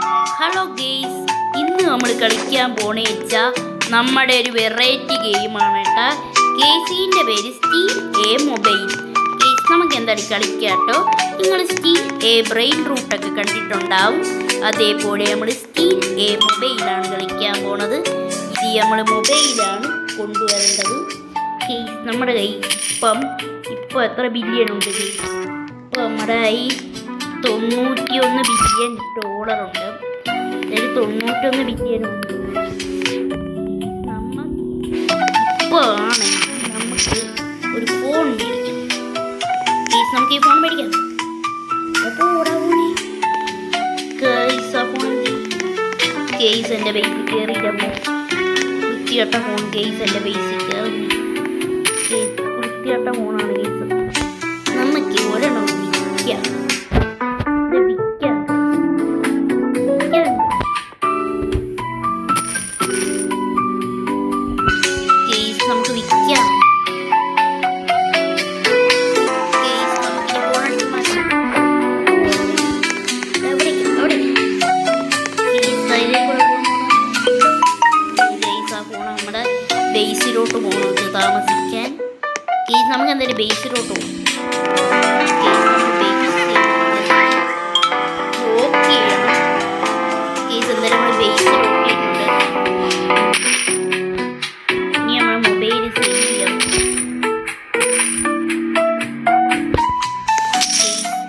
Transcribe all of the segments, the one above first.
Hello guys, ഇന്ന് നമ്മൾ കളിക്കാൻ പോണേച്ചാൽ നമ്മുടെ ഒരു വെറൈറ്റി ഗെയിമാണ് കേട്ടോ. ഗെയ്സിൻ്റെ പേര് സ്റ്റീൽ എ മൊബൈൽ. ഗെയ്സ് നമുക്ക് എന്തായാലും കളിക്കാട്ടോ. നിങ്ങൾ സ്റ്റീൽ എ ബ്രെയിൻ റൂട്ടൊക്കെ കണ്ടിട്ടുണ്ടാവും. അതേപോലെ നമ്മൾ സ്റ്റീൽ എ മൊബൈലാണ് കളിക്കാൻ പോണത്. ഇത് നമ്മൾ മൊബൈലാണ് കൊണ്ടുവരേണ്ടത്. ഗെയ്സ് നമ്മുടെ കയ്യിൽ ഇപ്പോൾ എത്ര ബില്യൺ ഉണ്ട് ഗെയ്സ്? ഇപ്പോൾ നമ്മുടെ കയ്യിൽ $91 ബില്യൺ ഉണ്ട്. അതായത് 91 ബില്യൺ ഉണ്ട്. ഇപ്പോൾ ആണെങ്കിൽ നമുക്ക് ഒരു ഫോൺ മേടിക്കാം. കേസ് നമുക്ക് ഈ ഫോൺ മേടിക്കാം. അപ്പോൾ ഓടാവൂണേ കേസ്. ആ ഫോൺ കേസ് എൻ്റെ ബേസിൽ കയറിയിട്ടപ്പോൾ വൃത്തികെട്ട ഫോൺ. കേസ് എൻ്റെ ബേസിൽ കയറി. കേസ് വൃത്തികെട്ട ഫോണാണ് കേസ്. നമുക്ക് ഒരെണ്ണം വിൽക്കാം. നമുക്ക് വിൽക്കാം. നമ്മുടെ ബേസിലോട്ട് പോകുന്നത് താമസിക്കാൻ. നമുക്ക് എന്തായാലും ബേസിലോട്ട് പോകും. ഓക്കെ എന്തായാലും നമ്മൾ ബേസിലോട്ട്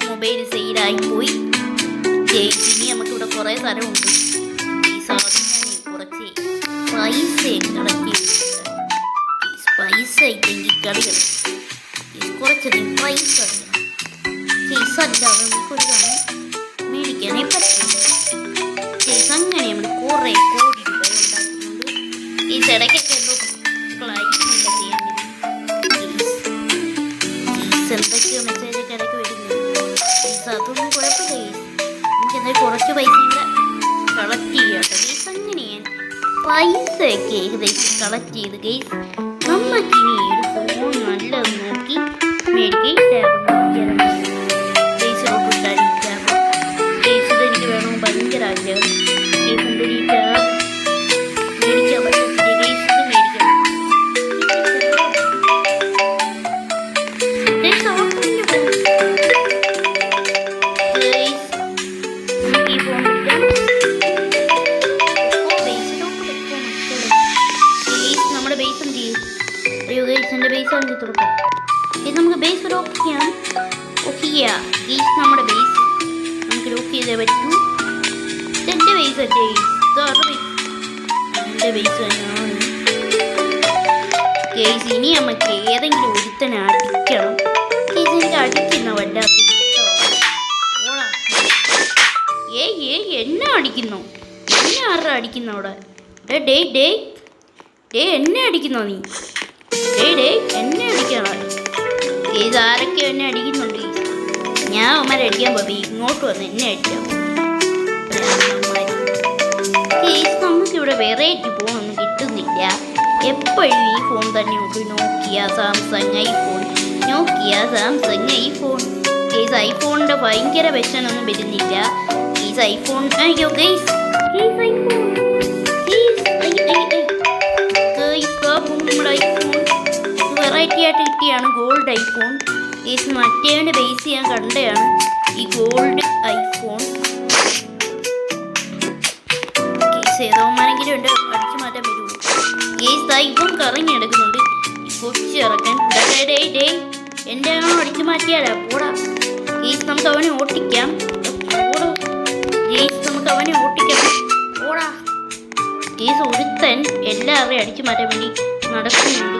മൊബൈൽ സെയിലായി പോയി. ഇനി നമുക്കിവിടെ കുറേ സ്ഥലമുണ്ട്. ഈ സാധനം കുറച്ച് പൈസ കളക്ട് ചെയ്തിട്ടുണ്ട്. പൈസ ഇല്ലെങ്കിൽ കളികൾ കുറച്ചധികം പൈസ അല്ലാതെ നമുക്കൊരു കാര്യം മേടിക്കാനേ പറ്റും. അങ്ങനെ നമ്മൾ കുറേ കോടി രൂപ ഉണ്ടാക്കുന്നുണ്ട്. ഈ ഇടയ്ക്കൊക്കെ എന്തോ ക്ലൈമൊക്കെ ചെയ്യാൻ എന്തൊക്കെയോ മെസ്സേജൊക്കെ ഇടയ്ക്ക് വരുന്നു. അതൊന്നും കുഴപ്പമില്ല. നമുക്ക് എന്തായാലും കുറച്ച് പൈസ കൂടെ കളക്ട് ചെയ്യാട്ടോ ഗെയ്സ്. അങ്ങനെ ഞാൻ പൈസയൊക്കെ ഏകദേശം കളക്ട് ചെയ്ത് ഗെയ്സ് നമുക്കിനി ഒരു ഫോൺ നല്ലത് നോക്കി മേടിക്കാൻ ഗെയ്സിലോട്ട് ഇട്ടാൽ ഈ ടാബ് ഗെയ്സിൽ എനിക്ക് വേണം. ഭയങ്കര ആഗ്രഹം ഗെയ്സിൻ്റെ ഈ ടാബ് മേടിക്കാൻ പറ്റത്തില്ല. ഗെയ്സ് ഇത് മേടിക്കണം. എൻ്റെ ബേസാണ് തുറക്കാം. ഇത് നമുക്ക് ബേസ് ലോക്ക് ചെയ്യാം. ഓക്കെ ചെയ്യാം ഗെയ്സ്. നമ്മുടെ ബേസ് നമുക്ക് ലോക്ക് ചെയ്തേ പറ്റൂ. ഇതെൻ്റെ ബേസ് അല്ലേ? എൻ്റെ ബേസ് തന്നെയാണ് ഗെയ്സ്. ഇനി നമുക്ക് ഏതെങ്കിലും ഒരുത്തനെ അടിക്കണം. ഗെയ്സ് എനിക്ക് അടിക്കുന്ന വല്ലാത്ത എന്നെ അടിക്കുന്നോ? എന്നെ ആരുടെ അടിക്കുന്നോ അവിടെ? എന്നെ അടിക്കുന്നോ നീ? എന്നെ അടിക്കണോ? ഗെയ്സ് ആരൊക്കെ എന്നെ അടിക്കുന്നുണ്ട്. ഞാൻ അവന്മാരെ അടിക്കാൻ പോയി. ഇങ്ങോട്ട് വന്ന് എന്നെ അടിക്കാം. ഗെയ്സ് നമുക്കിവിടെ വെറൈറ്റി ഫോണൊന്നും കിട്ടുന്നില്ല. എപ്പോഴും ഈ ഫോൺ തന്നെ ഉണ്ട്. നോക്കിയ സാംസങ് ഐഫോൺ. ഗെയ്സ് ഐഫോണിൻ്റെ ഭയങ്കര വെച്ചനൊന്നും വരുന്നില്ല. ഗെയ്സ് ഐഫോൺ അയ്യോ ഗെയ്സ് വെറൈറ്റി ആയിട്ട് കിട്ടിയാണ് ഗോൾഡ് ഐഫോൺ. ഗെയ്സ് മറ്റേവൻ്റെ ബേസ് ഞാൻ കണ്ടതാണ് ഈ ഗോൾഡ് ഐഫോൺ. ഗെയ്സ് ഏതോമാരെങ്കിലും ഉണ്ട് അടിച്ചു മാറ്റാൻ വരുമോ? ഗെയ്സ് ഐഫോൺ കറങ്ങി എടുക്കുന്നുണ്ട്. കൊച്ചി ഇറക്കാൻ എൻ്റെ ആണോ അടിച്ചു മാറ്റിയാലാ? പോടാ ഗെയ്സ്. നമുക്ക് അവനെ ഓട്ടിക്കാം. ഗെയ്സ് നമുക്ക് അവനെ ഓട്ടിക്കാം. പോടാ ഗെയ്സ്. ഒരുത്തൻ എല്ലാവരെയും അടിച്ചു മാറ്റാൻ വേണ്ടി നടക്കുന്നുണ്ട്.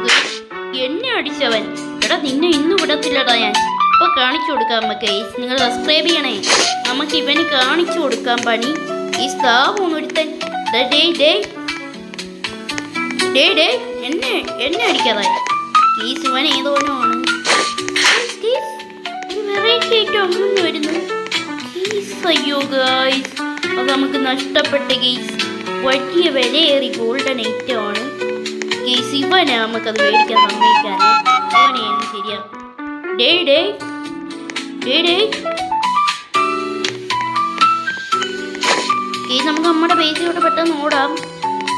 എന്നെ അടിച്ചവൻ. എടാ നിന്നെ ഇന്ന് വിടത്തില്ലടാ ഞാൻ. ഇപ്പോൾ കാണിച്ചു കൊടുക്കാം നമുക്ക് ഗെയ്സ്. നിങ്ങൾ സബ്സ്ക്രൈബ് ചെയ്യണേ. നമുക്ക് ഇവന് കാണിച്ചു കൊടുക്കാൻ പണി. ഈ സ്ഥാപനം ഒരുത്തൻ എന്നെ അടിക്കാതായി. ഗെയ്സ് ഇവൻ ഏതോനാണ്. വെറൈറ്റി ആയിട്ട് അങ്ങനെ വരുന്നു. അയ്യോ ഗായ്സ് അത് നമുക്ക് നഷ്ടപ്പെട്ട ഗെയ്സ്. വലിയ വിലയേറി ഗോൾഡൻ ഐറ്റം ആണ് ഗെയ്സ്. ഇവനെ നമുക്കത് മേടിക്കാൻ സമ്മതിക്കാതെ അവനെ ശരിയാ. ഈ നമുക്ക് നമ്മുടെ ബേസിലോട്ട് പെട്ടെന്ന് ഓടാം.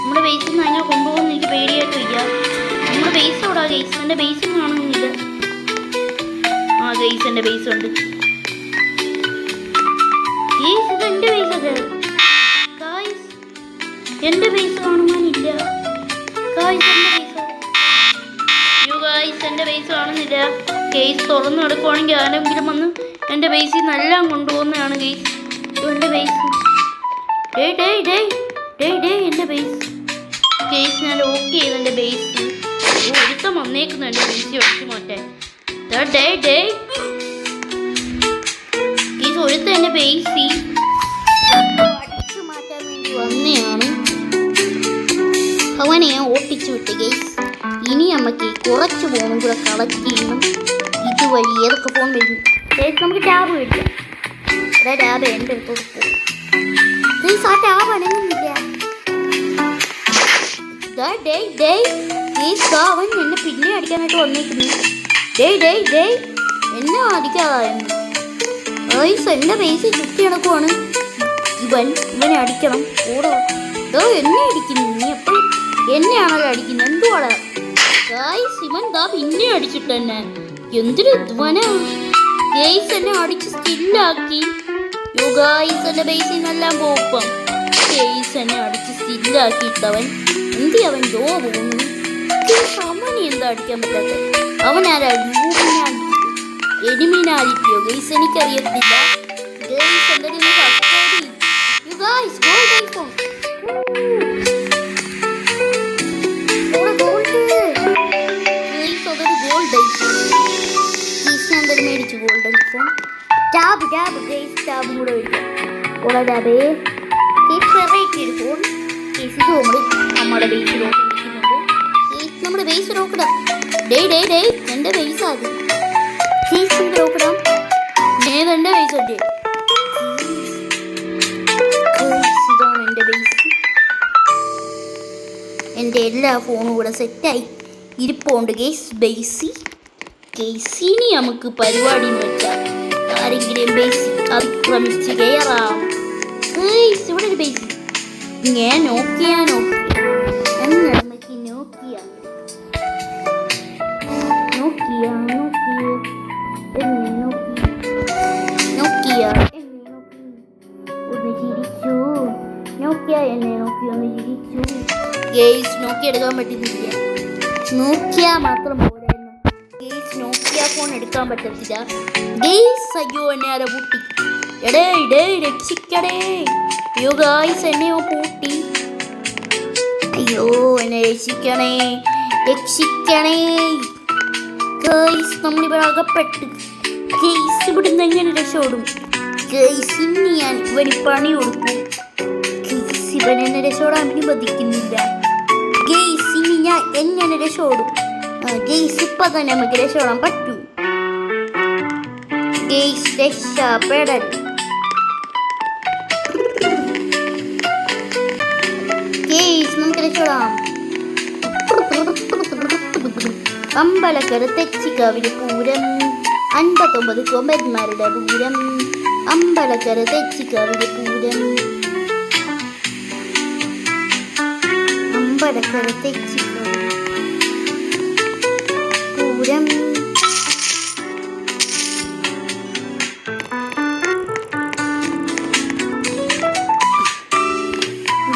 നമ്മുടെ ബേസിൽ നിന്ന് അതിനെ കൊണ്ടുപോകുന്ന എനിക്ക് പേടിയായിട്ട് വയ്യ. നമ്മുടെ ബേസ് ഓടാ ഗൈസ്. എൻ്റെ ബേസും കാണുന്നില്ല. ആ ഗൈസ് എൻ്റെ ബേസ് ഉണ്ട്. ഗൈസ് ഇത് എൻ്റെ ബേസൊക്കെ. ഗൈസ് എൻ്റെ ബേസ് കാണുവാനില്ല. ഗൈസ് എൻ്റെ ബേസ്. യു ഗൈസ് എൻ്റെ ബേസ് കാണുന്നില്ല. ഗൈസ് തുറന്നു കിടക്കുവാണെങ്കിൽ ആരെങ്കിലും വന്ന് എൻ്റെ ബേസിൽ നിന്നെല്ലാം കൊണ്ടുപോകുന്നതാണ് ഗൈസ്. എൻ്റെ ബേസ്. എൻ്റെ ബേസ്. ഗൈസ് ഞാൻ ലോക്ക് ചെയ്ത് എൻ്റെ ബേസ്. ഒരുത്തം വന്നേക്കുന്നു എൻ്റെ ബേസ് ഒഴിച്ചു മാറ്റാൻ. ഗൈസ് ഒരുത്തം എൻ്റെ ബേസ് അടിച്ചു മാറ്റാൻ വേണ്ടി വന്നെയാണ്. അവനെ ഞാൻ ഓട്ടിച്ചു വിട്ട് ഗൈസ്. ഇനി നമുക്ക് കുറച്ച് ഫോണും കൂടെ കളക്ട് ചെയ്യണം. ഇതുവഴി ഏതൊക്കെ ഫോൺ വരുന്നു. നമുക്ക് ടാബ് മേടിക്കാം. അതാ ടാബ് എൻ്റെ അടുത്തോട്ട് പോകും. ആ ടാബ് അനങ്ങുന്നില്ല. അവൻ എന്നെ പിന്നെ അടിക്കാനായിട്ട് വന്നേക്കുന്നു. എന്നെ അടിക്കാതായിരുന്നു. എൻ്റെ ബേസ് ചുറ്റി നടക്കുവാണ്. ഇവനെ അടിക്കണം. ഓടോ എന്നെ അടിക്കുന്നു. നീ എപ്പോഴും എന്നെയാണല്ലോ അടിക്കുന്നത്. എന്തുവാടാ ഇവൻ പിന്നെ അടിച്ചിട്ട് തന്നെ എന്തൊരു ധ്വന. ഗൈസ് എന്നെ അടിച്ച് സ്റ്റില്ലാക്കി. എന്റെ ബേസിൽ നിന്നെല്ലാം പോപ്പം. ഗൈസ് എന്നെ അടിച്ച് സ്റ്റില്ലാക്കിയിട്ടവൻ അവൻ ദോ പോകുന്നു. അവനെ എന്താ അടിക്കാൻ പറ്റാത്ത? അവൻ ആരാ? എലിമിനാലിറ്റിയോ ഗൈസ് എനിക്കറിയത്തില്ല. ഗൈസ് എന്റെ മേടിച്ചു ഗോൾഡൻ ഫോൺ. ടാബ് ടാബും കൂടെ മേടിക്കാം. ഓളെ ടാബേ വെറൈറ്റി ഒരു ഫോൺ. ഇത് നമ്മുടെ ബേസ് നോക്കിയിരിക്കുന്നുണ്ട്. നമ്മുടെ ബേസ് നോക്കിടാം. എൻ്റെ ബേസ് അത് നോക്കിടാം. ഏതെൻ്റെ ബേസ് ഉണ്ട്. ഇതാണ് എൻ്റെ ബേസ്. എൻ്റെ എല്ലാ ഫോണും കൂടെ സെറ്റായി ഇരിപ്പുണ്ട് ബേസി. ഇനി നമുക്ക് പരിപാടി എന്ന് വെച്ചാൽ ആരെങ്കിലും ബേസ് അതിക്രമിച്ച് കയറാം. ഇവിടെ ഒരു ബേസ് ഞാൻ നോക്കിയ എന്നെ നോക്കി ഒന്ന് ചിരിച്ചു. ഗെയ്സ് നോക്കി എടുക്കാൻ പറ്റുന്നില്ല. നോക്കിയ മാത്രം പോരായിരുന്നു. ഗെയ്സ് നോക്കിയ ഫോൺ എടുക്കാൻ പറ്റത്തില്ല. ഗെയ്സ് അയ്യോ എന്നെ ആരെ പൂട്ടി. രക്ഷിക്കടേ. അയ്യോ ഗായ്സ് എന്നെയോ പൂട്ടി. അയ്യോ എന്നെ രക്ഷിക്കണേ. ഗൈസ് നമ്മളിവിടെ അകപ്പെട്ടു. ഗൈസ് ഇവിടുന്ന് എങ്ങനെ രക്ഷപ്പെടും? ഗൈസ് ഇനി ഞാൻ ഇവന് പണി കൊടുക്കും. ഗൈസ് ഇവൻ എന്നെ രക്ഷപ്പെടാൻ അനുവദിക്കുന്നില്ല. ഗൈസ് ഇനി ഞാൻ എങ്ങനെ രക്ഷപ്പെടും? ഗൈസ് ഇപ്പൊ തന്നെ നമുക്ക് രക്ഷപ്പെടാൻ പറ്റൂ. ഗൈസ് രക്ഷപ്പെടൽ. ഗൈസ് നമുക്ക് രക്ഷപ്പെടാം. അമ്പലക്കര തെച്ചിക്കാവിലെ പൂരം. 59 കൊമ്പന്മാരുടെ പൂരം. അമ്പലക്കര തെച്ചിക്കാവിലെ പൂരം. അമ്പലക്കര തെച്ചിക്കാവിലെ പൂരം.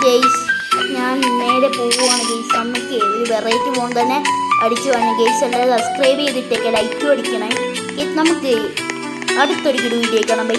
ഗെയ്സ് ഞാൻ നേരെ പോവുകയാണ് ഗെയ്സ്. അമ്മയ്ക്ക് ഒരു വെറൈറ്റി ഫോൺ തന്നെ അടിച്ചു വേണം ഗെയ്സ്. എല്ലാവരും സബ്സ്ക്രൈബ് ചെയ്തിട്ടേക്ക് ലൈക്കും അടിക്കണേ. നമുക്ക് അടുത്തൊരു വീഡിയോ കാണാം. ബൈ.